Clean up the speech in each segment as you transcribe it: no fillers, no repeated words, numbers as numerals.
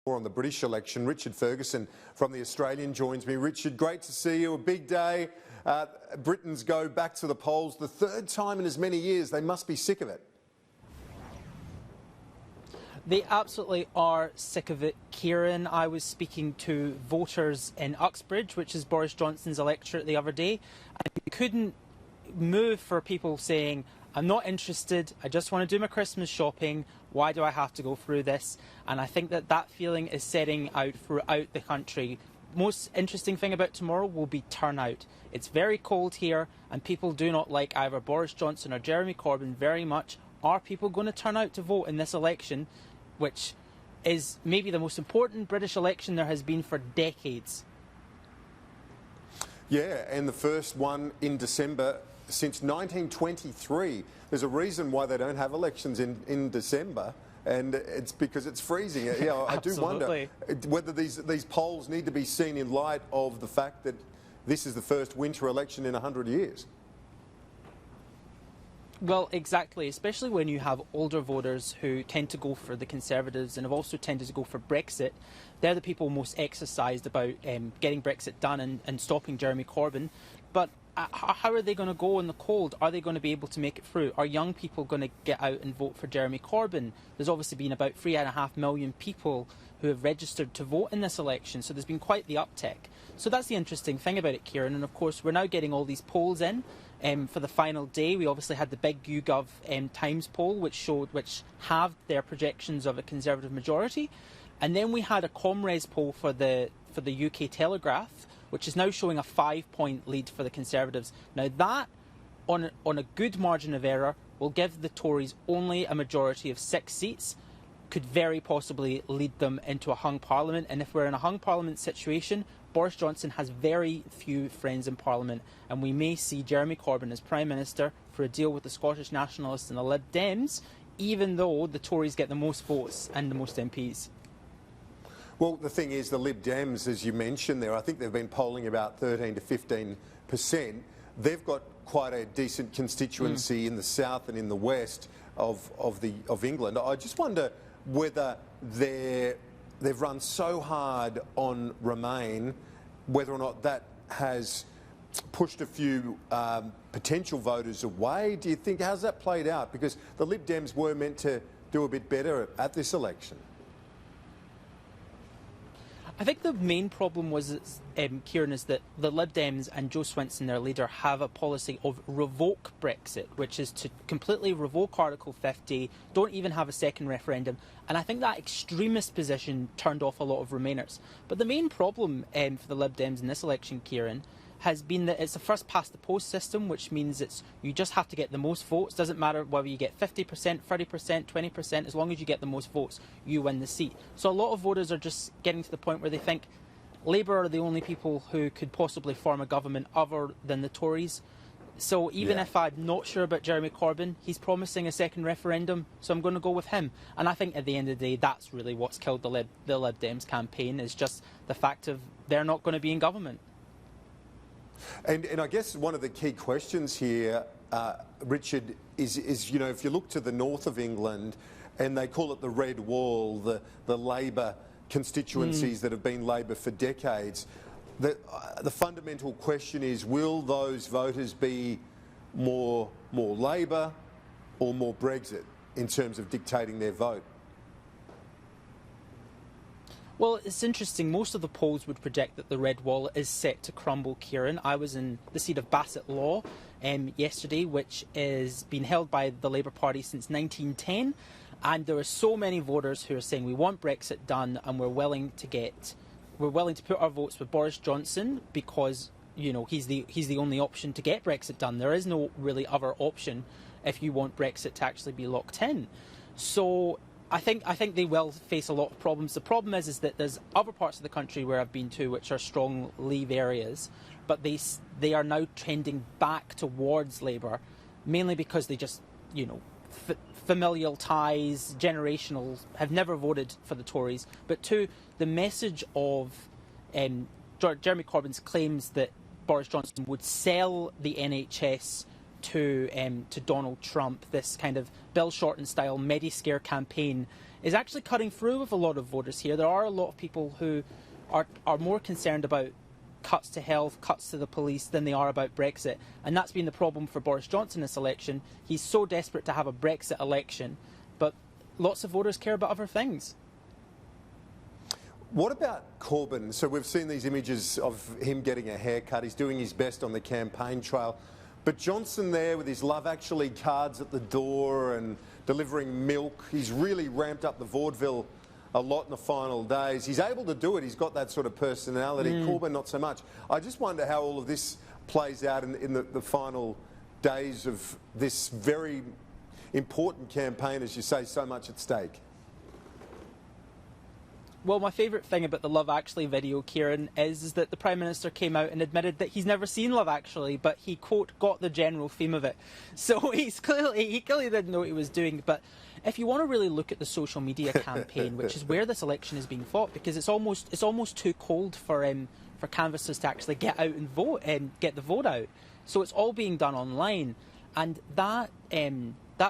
More on the British election. Richard Ferguson from The Australian joins me. Richard, great to see you. A big day. Britons go back to the polls the third time in as many years. They must be sick of it. They absolutely are sick of it, Kieran. I was speaking to voters in Uxbridge, which is Boris Johnson's electorate, the other day, and you couldn't move for people saying, I'm not interested, I just want to do my Christmas shopping, why do I have to go through this? And I think that feeling is setting out throughout the country. Most interesting thing about tomorrow will be turnout. It's very cold here and people do not like either Boris Johnson or Jeremy Corbyn very much. Are people going to turn out to vote in this election, which is maybe the most important British election there has been for decades? Yeah, and the first one in December since 1923. There's a reason why they don't have elections in December, and it's because it's freezing. Yeah, I do wonder whether these polls need to be seen in light of the fact that this is the first winter election in 100 years. Well, exactly, especially when you have older voters who tend to go for the Conservatives and have also tended to go for Brexit. They're the people most exercised about getting Brexit done and stopping Jeremy Corbyn. But how are they going to go in the cold? Are they going to be able to make it through? Are young people going to get out and vote for Jeremy Corbyn? There's obviously been about 3.5 million people who have registered to vote in this election, so there's been quite the uptick. So that's the interesting thing about it, Kieran. And of course, we're now getting all these polls in for the final day. We obviously had the big YouGov Times poll, which halved their projections of a Conservative majority. And then we had a Comres poll for the UK Telegraph, which is now showing a 5-point lead for the Conservatives. Now that, on a good margin of error, will give the Tories only a majority of 6 seats, could very possibly lead them into a hung parliament. And if we're in a hung parliament situation, Boris Johnson has very few friends in Parliament, and we may see Jeremy Corbyn as Prime Minister for a deal with the Scottish Nationalists and the Lib Dems, even though the Tories get the most votes and the most MPs. Well, the thing is, the Lib Dems, as you mentioned there, I think they've been polling about 13 to 15%. They've got quite a decent constituency in the south and in the west of England. I just wonder whether they've run so hard on Remain, whether or not that has pushed a few potential voters away. Do you think, how's that played out? Because the Lib Dems were meant to do a bit better at this election. I think the main problem was, Kieran, is that the Lib Dems and Joe Swinson, their leader, have a policy of revoke Brexit, which is to completely revoke Article 50, don't even have a second referendum. And I think that extremist position turned off a lot of Remainers. But the main problem for the Lib Dems in this election, Kieran, has been that it's a first past the post system, which means you just have to get the most votes. Doesn't matter whether you get 50%, 30%, 20%, as long as you get the most votes, you win the seat. So a lot of voters are just getting to the point where they think Labour are the only people who could possibly form a government other than the Tories. So even if I'm not sure about Jeremy Corbyn, he's promising a second referendum, so I'm going to go with him. And I think at the end of the day, that's really what's killed the Lib Dems campaign, is just the fact of they're not going to be in government. And I guess one of the key questions here, Richard, is, you know, if you look to the north of England, and they call it the Red Wall, the Labor constituencies that have been Labor for decades, the fundamental question is, will those voters be more Labor or more Brexit in terms of dictating their vote? Well, it's interesting. Most of the polls would project that the Red Wall is set to crumble, Kieran. I was in the seat of Bassett Law yesterday, which is been held by the Labour Party since 1910. And there are so many voters who are saying we want Brexit done, and we're willing to put our votes with Boris Johnson because, you know, he's the only option to get Brexit done. There is no really other option if you want Brexit to actually be locked in. So I think they will face a lot of problems. The problem is that there's other parts of the country where I've been to which are strong Leave areas, but they are now trending back towards Labour, mainly because they just, you know, familial ties, generational, have never voted for the Tories. But two, the message of Jeremy Corbyn's claims that Boris Johnson would sell the NHS to Donald Trump, this kind of Bill Shorten style Medi-Scare campaign, is actually cutting through with a lot of voters here. There are a lot of people who are more concerned about cuts to health, cuts to the police than they are about Brexit. And that's been the problem for Boris Johnson this election. He's so desperate to have a Brexit election, but lots of voters care about other things. What about Corbyn? So we've seen these images of him getting a haircut. He's doing his best on the campaign trail. But Johnson there with his Love Actually cards at the door and delivering milk. He's really ramped up the vaudeville a lot in the final days. He's able to do it. He's got that sort of personality. Corbyn, not so much. I just wonder how all of this plays out in the final days of this very important campaign, as you say, so much at stake. Well, my favourite thing about the Love Actually video, Kieran, is that the Prime Minister came out and admitted that he's never seen Love Actually, but he, quote, got the general theme of it. So he clearly didn't know what he was doing. But if you want to really look at the social media campaign, which is where this election is being fought, because it's almost too cold for canvassers to actually get out and vote and get the vote out. So it's all being done online. And that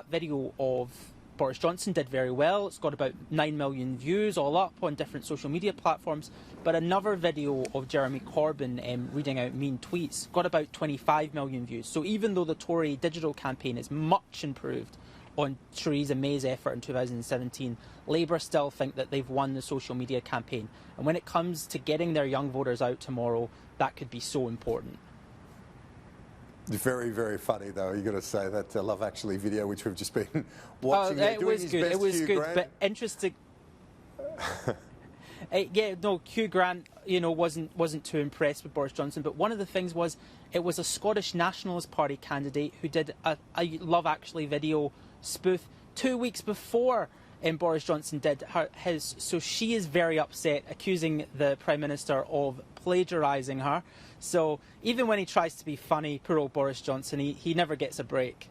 video of Boris Johnson did very well. It's got about 9 million views all up on different social media platforms. But another video of Jeremy Corbyn reading out mean tweets got about 25 million views. So even though the Tory digital campaign is much improved on Theresa May's effort in 2017, Labour still think that they've won the social media campaign. And when it comes to getting their young voters out tomorrow, that could be so important. Very, very funny, though. You've got to say that Love Actually video, which we've just been watching. It was good, but interesting. Hugh Grant, wasn't too impressed with Boris Johnson. But one of the things was, it was a Scottish Nationalist Party candidate who did a Love Actually video spoof 2 weeks before Boris Johnson did his. So she is very upset, accusing the Prime Minister of plagiarising her. So even when he tries to be funny, poor old Boris Johnson, he never gets a break.